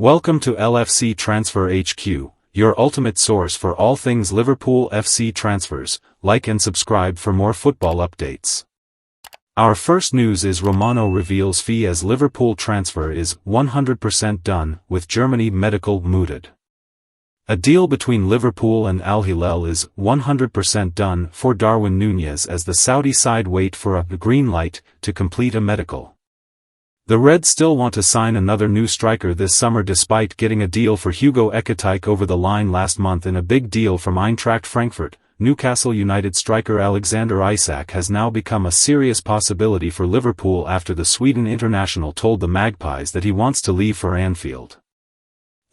Welcome to LFC Transfer HQ, your ultimate source for all things Liverpool FC transfers. Like and subscribe for more football updates. Our first news is Romano reveals fee as Liverpool transfer is 100% done, with Germany medical mooted. A deal between Liverpool and Al Hilal is 100% done for Darwin Nunez as the Saudi side wait for a green light to complete a medical. The Reds still want to sign another new striker this summer despite getting a deal for Hugo Ekitike over the line last month in a big deal from Eintracht Frankfurt. Newcastle United striker Alexander Isak has now become a serious possibility for Liverpool after the Sweden international told the Magpies that he wants to leave for Anfield.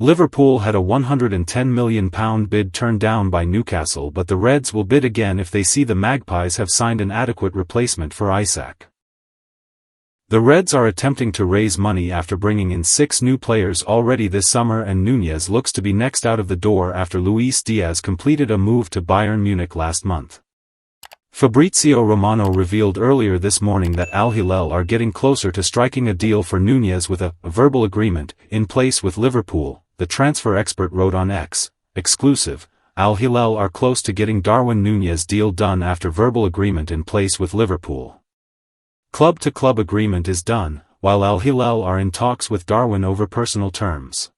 Liverpool had a £110 million bid turned down by Newcastle, but the Reds will bid again if they see the Magpies have signed an adequate replacement for Isak. The Reds are attempting to raise money after bringing in 6 new players already this summer, and Nunez looks to be next out of the door after Luis Diaz completed a move to Bayern Munich last month. Fabrizio Romano revealed earlier this morning that Al Hilal are getting closer to striking a deal for Nunez with a verbal agreement in place with Liverpool. The transfer expert wrote on X, exclusive, Al Hilal are close to getting Darwin Nunez deal done after verbal agreement in place with Liverpool. Club-to-club agreement is done, while Al Hilal are in talks with Darwin over personal terms.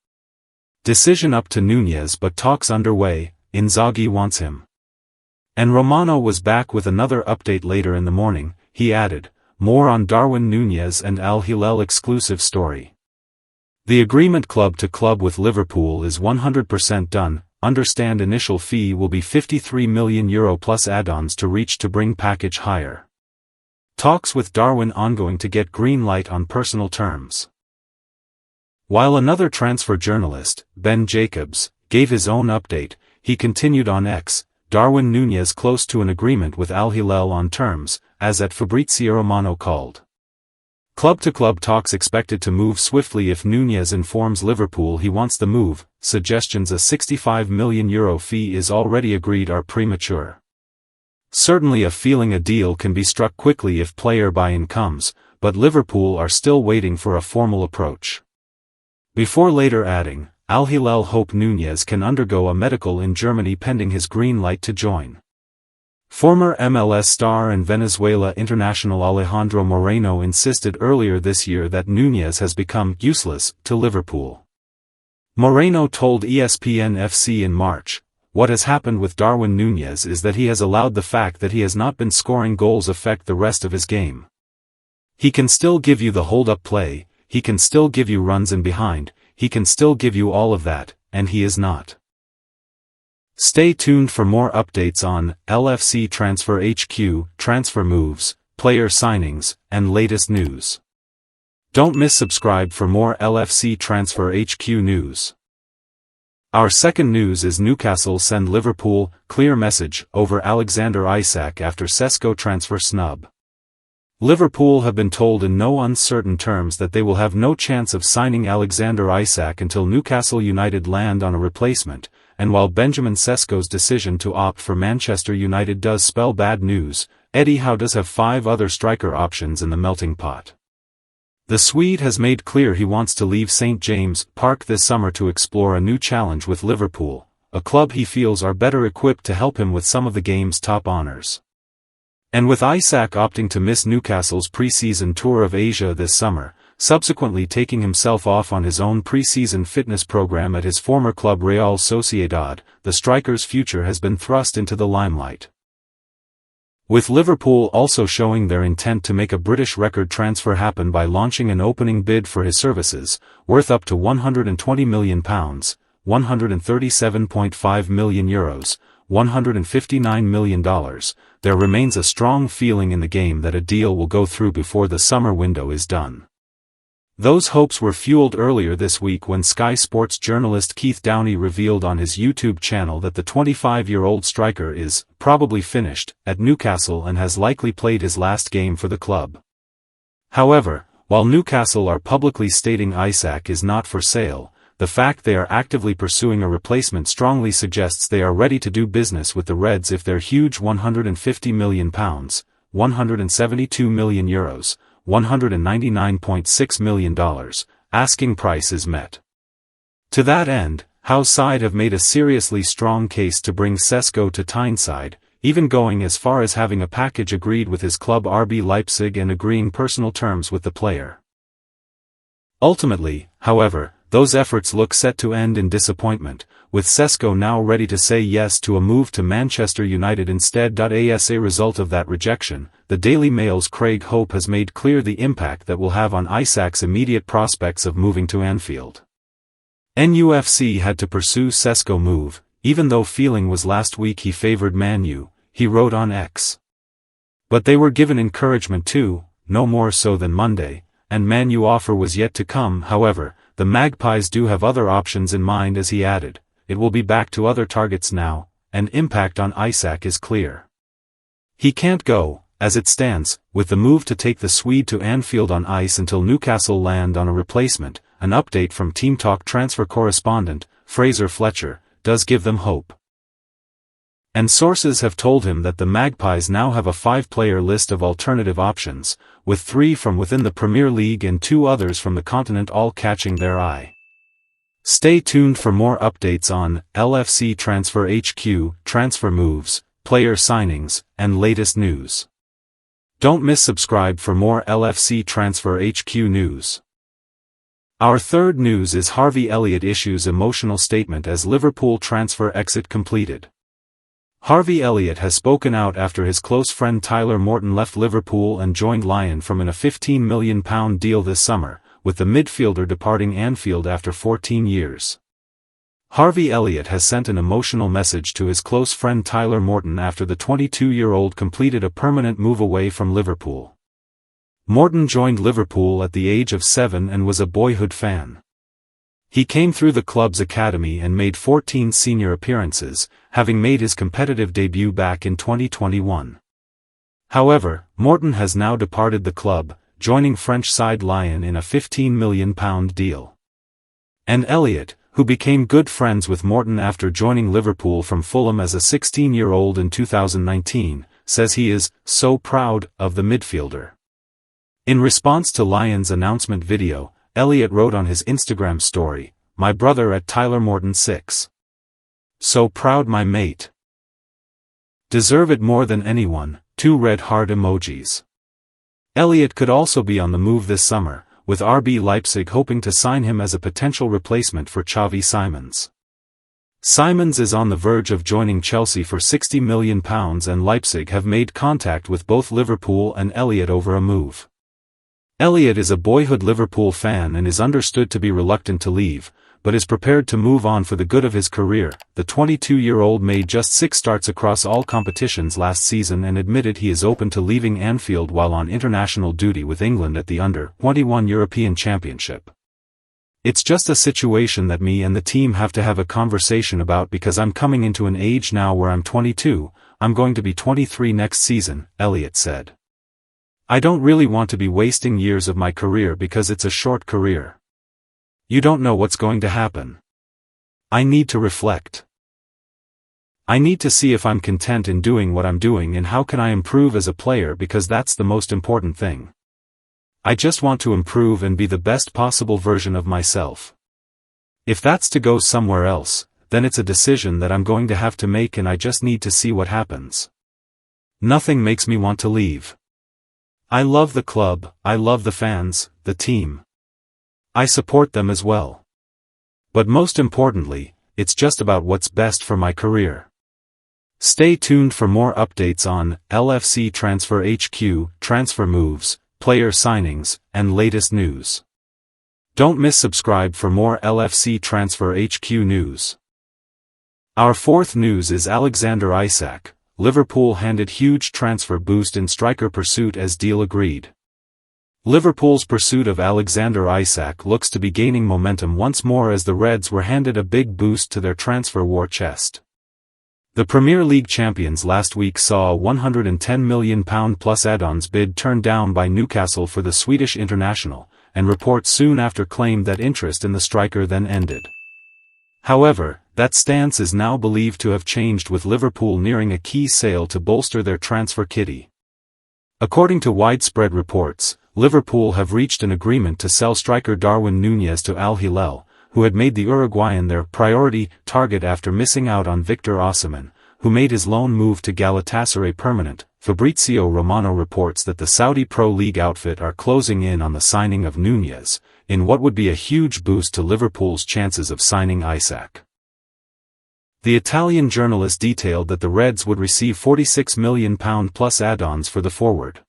Decision up to Nunez, but talks underway. Inzaghi wants him. And Romano was back with another update later in the morning. He added, more on Darwin Nunez and Al Hilal exclusive story. The agreement club-to-club with Liverpool is 100% done. Understand initial fee will be €53 million plus add-ons to reach to bring package higher. Talks with Darwin ongoing to get green light on personal terms. While another transfer journalist, Ben Jacobs, gave his own update, he continued on X, Darwin Nunez close to an agreement with Al Hilal on terms, as at Fabrizio Romano called. Club-to-club talks expected to move swiftly if Nunez informs Liverpool he wants the move. Suggestions a €65 million fee is already agreed are premature. Certainly a feeling a deal can be struck quickly if player buy-in comes, but Liverpool are still waiting for a formal approach. Before later adding, Al Hilal hope Nunez can undergo a medical in Germany pending his green light to join. Former MLS star and Venezuela international Alejandro Moreno insisted earlier this year that Nunez has become useless to Liverpool. Moreno told ESPN FC in March, what has happened with Darwin Nunez is that he has allowed the fact that he has not been scoring goals affect the rest of his game. He can still give you the hold-up play, he can still give you runs in behind, he can still give you all of that, and he is not. Stay tuned for more updates on LFC Transfer HQ, transfer moves, player signings, and latest news. Don't miss subscribe for more LFC Transfer HQ news. Our second news is Newcastle send Liverpool clear message over Alexander Isak after Sesko transfer snub. Liverpool have been told in no uncertain terms that they will have no chance of signing Alexander Isak until Newcastle United land on a replacement, and while Benjamin Sesko's decision to opt for Manchester United does spell bad news, Eddie Howe does have 5 other striker options in the melting pot. The Swede has made clear he wants to leave St James' Park this summer to explore a new challenge with Liverpool, a club he feels are better equipped to help him with some of the game's top honours. And with Isak opting to miss Newcastle's pre-season tour of Asia this summer, subsequently taking himself off on his own pre-season fitness program at his former club Real Sociedad, the striker's future has been thrust into the limelight. With Liverpool also showing their intent to make a British record transfer happen by launching an opening bid for his services, worth up to £120 million, €137.5 million, $159 million, there remains a strong feeling in the game that a deal will go through before the summer window is done. Those hopes were fueled earlier this week when Sky Sports journalist Keith Downey revealed on his YouTube channel that the 25-year-old striker is probably finished at Newcastle and has likely played his last game for the club. However, while Newcastle are publicly stating Isak is not for sale, the fact they are actively pursuing a replacement strongly suggests they are ready to do business with the Reds if their huge £150 million, €172 million, $199.6 million, asking price is met. To that end, Howe's side have made a seriously strong case to bring Sesko to Tyneside, even going as far as having a package agreed with his club RB Leipzig and agreeing personal terms with the player. Ultimately, however, those efforts look set to end in disappointment, with Sesko now ready to say yes to a move to Manchester United instead. As a result of that rejection, the Daily Mail's Craig Hope has made clear the impact that will have on Isak's immediate prospects of moving to Anfield. NUFC had to pursue Sesko move, even though feeling was last week he favoured Man U, he wrote on X. But they were given encouragement too, no more so than Monday, and Man U offer was yet to come. However, the Magpies do have other options in mind, as he added. It will be back to other targets now, and impact on Isak is clear. He can't go, as it stands, with the move to take the Swede to Anfield on ice until Newcastle land on a replacement. An update from Team Talk transfer correspondent, Fraser Fletcher, does give them hope. And sources have told him that the Magpies now have a 5-player list of alternative options, with 3 from within the Premier League and 2 others from the continent all catching their eye. Stay tuned for more updates on LFC Transfer HQ, transfer moves, player signings, and latest news. Don't miss subscribe for more LFC Transfer HQ news. Our third news is Harvey Elliott issues emotional statement as Liverpool transfer exit completed. Harvey Elliott has spoken out after his close friend Tyler Morton left Liverpool and joined Lyon from a £15 million deal this summer, with the midfielder departing Anfield after 14 years. Harvey Elliott has sent an emotional message to his close friend Tyler Morton after the 22-year-old completed a permanent move away from Liverpool. Morton joined Liverpool at the age of 7 and was a boyhood fan. He came through the club's academy and made 14 senior appearances, having made his competitive debut back in 2021. However, Morton has now departed the club, joining French side Lyon in a £15 million deal. And Elliott, who became good friends with Morton after joining Liverpool from Fulham as a 16-year-old in 2019, says he is so proud of the midfielder. In response to Lyon's announcement video, Elliott wrote on his Instagram story, "My brother at Tyler Morton 6. So proud, my mate. Deserve it more than anyone." 2 red heart emojis. Elliott could also be on the move this summer, with RB Leipzig hoping to sign him as a potential replacement for Xavi Simons. Simons is on the verge of joining Chelsea for £60 million and Leipzig have made contact with both Liverpool and Elliott over a move. Elliott is a boyhood Liverpool fan and is understood to be reluctant to leave, but is prepared to move on for the good of his career. The 22-year-old made just 6 starts across all competitions last season and admitted he is open to leaving Anfield while on international duty with England at the Under-21 European Championship. "It's just a situation that me and the team have to have a conversation about because I'm coming into an age now where I'm 22, I'm going to be 23 next season," Elliott said. "I don't really want to be wasting years of my career because it's a short career. You don't know what's going to happen. I need to reflect. I need to see if I'm content in doing what I'm doing and how can I improve as a player, because that's the most important thing. I just want to improve and be the best possible version of myself. If that's to go somewhere else, then it's a decision that I'm going to have to make and I just need to see what happens. Nothing makes me want to leave. I love the club, I love the fans, the team. I support them as well. But most importantly, it's just about what's best for my career." Stay tuned for more updates on LFC Transfer HQ, transfer moves, player signings, and latest news. Don't miss subscribe for more LFC Transfer HQ news. Our fourth news is Alexander Isak. Liverpool handed huge transfer boost in striker pursuit as deal agreed. Liverpool's pursuit of Alexander Isak looks to be gaining momentum once more as the Reds were handed a big boost to their transfer war chest. The Premier League champions last week saw a £110 million plus add-ons bid turned down by Newcastle for the Swedish international, and reports soon after claimed that interest in the striker then ended. However, that stance is now believed to have changed with Liverpool nearing a key sale to bolster their transfer kitty. According to widespread reports, Liverpool have reached an agreement to sell striker Darwin Nunez to Al Hilal, who had made the Uruguayan their priority target after missing out on Victor Osimhen, who made his loan move to Galatasaray permanent. Fabrizio Romano reports that the Saudi Pro League outfit are closing in on the signing of Nunez, in what would be a huge boost to Liverpool's chances of signing Isak. The Italian journalist detailed that the Reds would receive £46 million plus add-ons for the forward.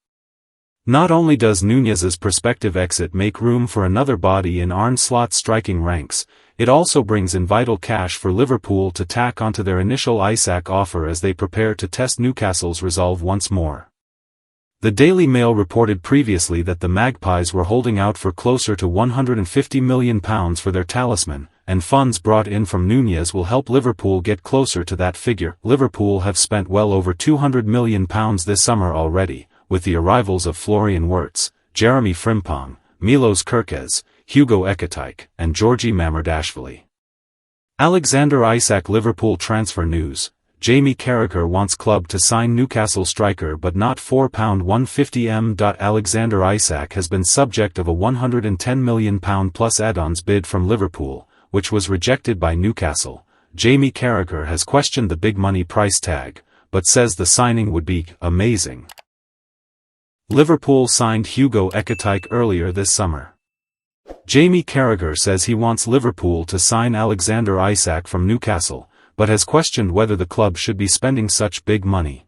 Not only does Nunez's prospective exit make room for another body in Arne Slot's striking ranks, it also brings in vital cash for Liverpool to tack onto their initial Isak offer as they prepare to test Newcastle's resolve once more. The Daily Mail reported previously that the Magpies were holding out for closer to £150 million for their talisman, and funds brought in from Nunez will help Liverpool get closer to that figure. Liverpool have spent well over £200 million this summer already, with the arrivals of Florian Wirtz, Jeremy Frimpong, Milos Kerkez, Hugo Ekitike, and Georgi Mamardashvili. Alexander Isak Liverpool transfer news. Jamie Carragher wants club to sign Newcastle striker but not £150m. Alexander Isak has been subject of a £110 million plus add-ons bid from Liverpool, which was rejected by Newcastle. Jamie Carragher has questioned the big money price tag, but says the signing would be amazing. Liverpool signed Hugo Ekitike earlier this summer. Jamie Carragher says he wants Liverpool to sign Alexander Isak from Newcastle, but has questioned whether the club should be spending such big money.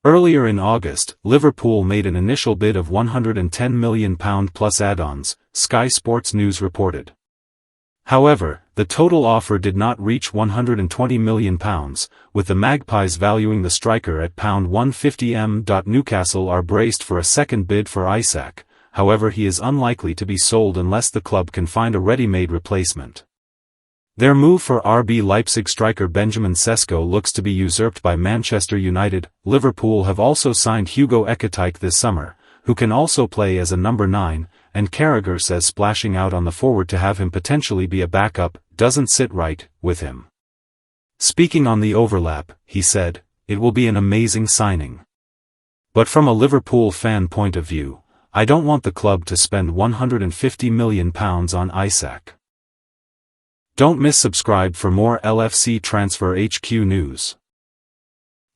Earlier in August, Liverpool made an initial bid of £110 million plus add-ons, Sky Sports News reported. However, the total offer did not reach £120 million, with the Magpies valuing the striker at £150m. Newcastle are braced for a second bid for Isak, however he is unlikely to be sold unless the club can find a ready-made replacement. Their move for RB Leipzig striker Benjamin Sesko looks to be usurped by Manchester United. Liverpool have also signed Hugo Ekitike this summer, who can also play as a number 9, and Carragher says splashing out on the forward to have him potentially be a backup doesn't sit right with him. Speaking on the overlap, he said, "It will be an amazing signing. But from a Liverpool fan point of view, I don't want the club to spend £150 million on Isak." Don't miss subscribe for more LFC Transfer HQ news.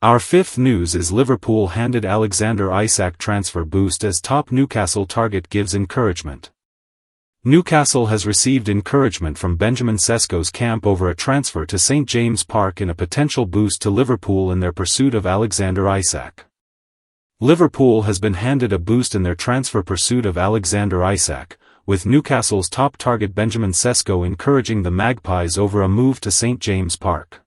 Our fifth news is Liverpool handed Alexander Isak transfer boost as top Newcastle target gives encouragement. Newcastle has received encouragement from Benjamin Sesko's camp over a transfer to St James Park in a potential boost to Liverpool in their pursuit of Alexander Isak. Liverpool has been handed a boost in their transfer pursuit of Alexander Isak, with Newcastle's top target Benjamin Sesko encouraging the Magpies over a move to St James Park.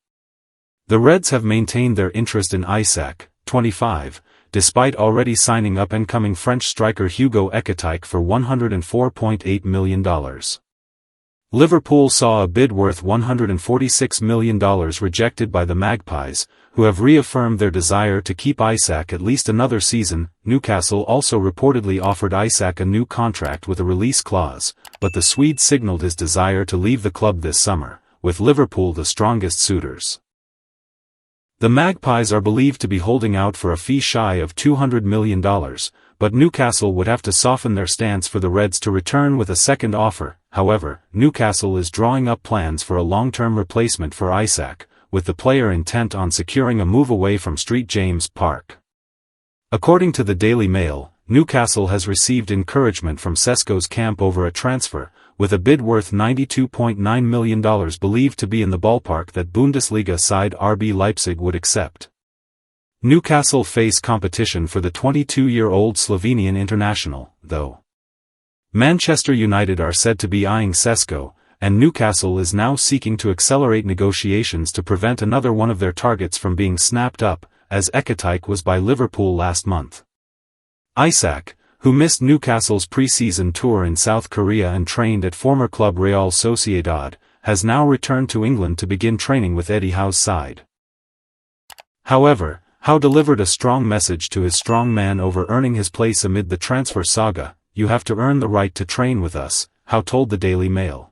The Reds have maintained their interest in Isak, 25, despite already signing up-and-coming French striker Hugo Ekitike for $104.8 million. Liverpool saw a bid worth $146 million rejected by the Magpies, who have reaffirmed their desire to keep Isak at least another season. Newcastle also reportedly offered Isak a new contract with a release clause, but the Swede signaled his desire to leave the club this summer, with Liverpool the strongest suitors. The Magpies are believed to be holding out for a fee shy of $200 million, but Newcastle would have to soften their stance for the Reds to return with a second offer. However, Newcastle is drawing up plans for a long-term replacement for Isak, with the player intent on securing a move away from St James Park. According to the Daily Mail, Newcastle has received encouragement from Sesko's camp over a transfer, with a bid worth $92.9 million believed to be in the ballpark that Bundesliga side RB Leipzig would accept. Newcastle face competition for the 22-year-old Slovenian international, though. Manchester United are said to be eyeing Sesko, and Newcastle is now seeking to accelerate negotiations to prevent another one of their targets from being snapped up, as Ekitike was by Liverpool last month. Isak, who missed Newcastle's pre-season tour in South Korea and trained at former club Real Sociedad, has now returned to England to begin training with Eddie Howe's side. However, Howe delivered a strong message to his strong man over earning his place amid the transfer saga. "You have to earn the right to train with us," Howe told the Daily Mail.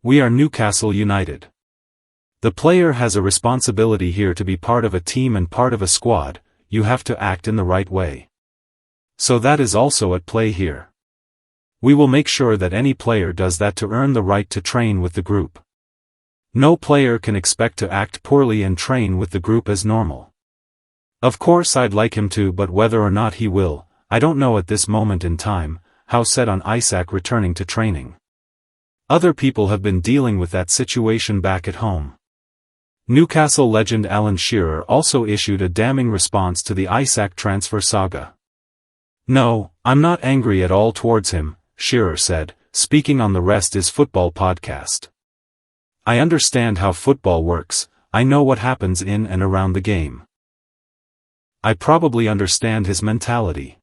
"We are Newcastle United. The player has a responsibility here to be part of a team and part of a squad. You have to act in the right way. So that is also at play here. We will make sure that any player does that to earn the right to train with the group. No player can expect to act poorly and train with the group as normal. Of course I'd like him to, but whether or not he will, I don't know at this moment in time. How said on Isak returning to training. Other people have been dealing with that situation back at home. Newcastle legend Alan Shearer also issued a damning response to the Isak transfer saga. "No, I'm not angry at all towards him," Shearer said, speaking on the Rest is Football podcast. "I understand how football works, I know what happens in and around the game. I probably understand his mentality.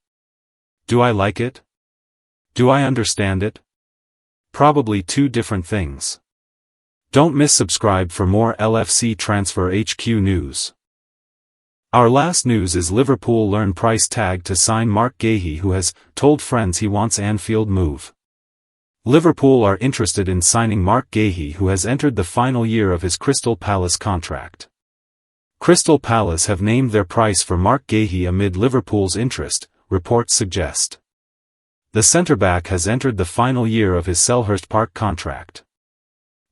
Do I like it? Do I understand it? Probably two different things." Don't miss subscribe for more LFC Transfer HQ news. Our last news is Liverpool learn price tag to sign Marc Guehi, who has told friends he wants Anfield move. Liverpool are interested in signing Marc Guehi, who has entered the final year of his Crystal Palace contract. Crystal Palace have named their price for Marc Guehi amid Liverpool's interest, reports suggest. The centre-back has entered the final year of his Selhurst Park contract.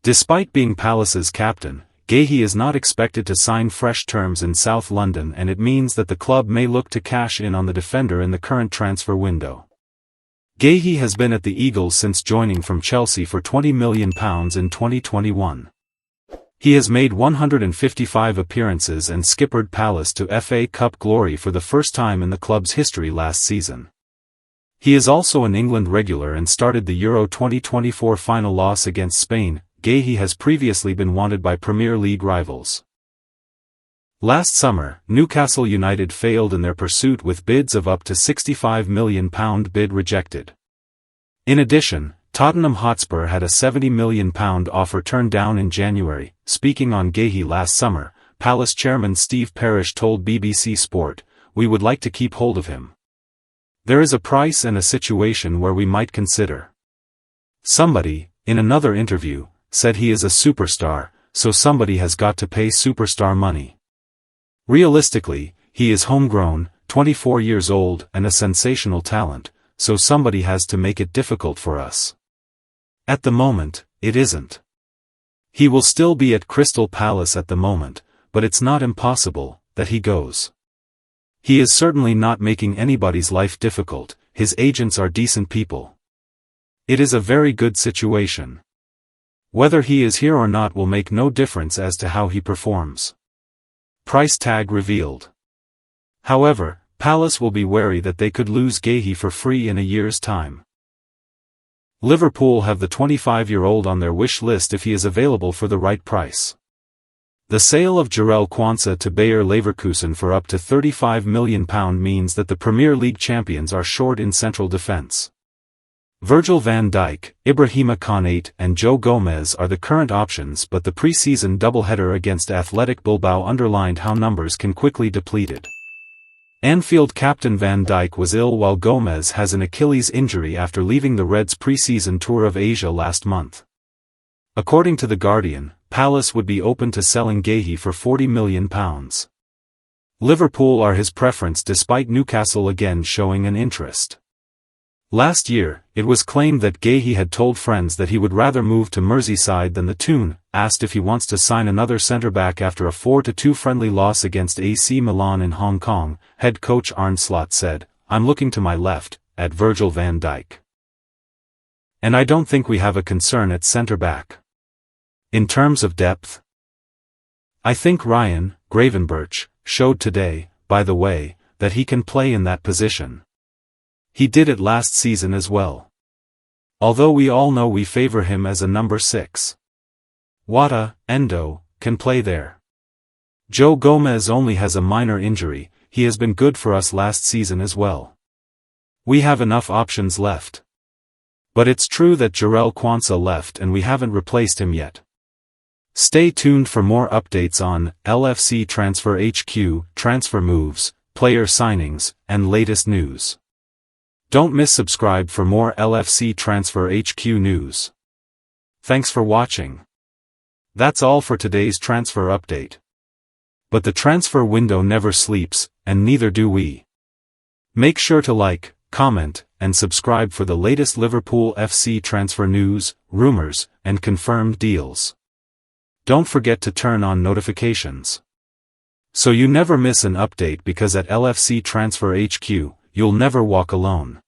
Despite being Palace's captain, Guehi is not expected to sign fresh terms in South London, and it means that the club may look to cash in on the defender in the current transfer window. Guehi has been at the Eagles since joining from Chelsea for £20 million in 2021. He has made 155 appearances and skippered Palace to FA Cup glory for the first time in the club's history last season. He is also an England regular and started the Euro 2024 final loss against Spain. Guehi has previously been wanted by Premier League rivals. Last summer, Newcastle United failed in their pursuit with bids of up to £65 million bid rejected. In addition, Tottenham Hotspur had a £70 million offer turned down in January. Speaking on Guehi last summer, Palace chairman Steve Parish told BBC Sport, "We would like to keep hold of him. There is a price and a situation where we might consider." Somebody, in another interview, said he is a superstar, so somebody has got to pay superstar money. Realistically, he is homegrown, 24 years old and a sensational talent, so somebody has to make it difficult for us. At the moment, it isn't. He will still be at Crystal Palace at the moment, but it's not impossible that he goes. He is certainly not making anybody's life difficult. His agents are decent people. It is a very good situation. Whether he is here or not will make no difference as to how he performs. Price tag revealed. However, Palace will be wary that they could lose Guehi for free in a year's time. Liverpool have the 25-year-old on their wish list if he is available for the right price. The sale of Jarell Quansah to Bayer Leverkusen for up to £35 million means that the Premier League champions are short in central defence. Virgil van Dijk, Ibrahima Konate and Joe Gomez are the current options, but the pre-season doubleheader against Athletic Bilbao underlined how numbers can quickly depleted. Anfield captain Van Dijk was ill while Gomez has an Achilles injury after leaving the Reds' pre-season tour of Asia last month. According to The Guardian, Palace would be open to selling Guehi for £40 million. Liverpool are his preference despite Newcastle again showing an interest. Last year, it was claimed that Guehi had told friends that he would rather move to Merseyside than the Toon. Asked if he wants to sign another centre-back after a 4-2 friendly loss against AC Milan in Hong Kong, head coach Arne Slot said, "I'm looking to my left, at Virgil van Dijk. And I don't think we have a concern at centre-back. In terms of depth, I think Ryan Gravenberch showed today, by the way, that he can play in that position. He did it last season as well. Although we all know we favour him as a number 6. Wata, Endo, can play there. Joe Gomez only has a minor injury, he has been good for us last season as well. We have enough options left. But it's true that Jarell Quansah left and we haven't replaced him yet." Stay tuned for more updates on LFC Transfer HQ, transfer moves, player signings, and latest news. Don't miss subscribe for more LFC Transfer HQ news. Thanks for watching. That's all for today's transfer update. But the transfer window never sleeps, and neither do we. Make sure to like, comment, and subscribe for the latest Liverpool FC transfer news, rumors, and confirmed deals. Don't forget to turn on notifications, so you never miss an update, because at LFC Transfer HQ, you'll never walk alone.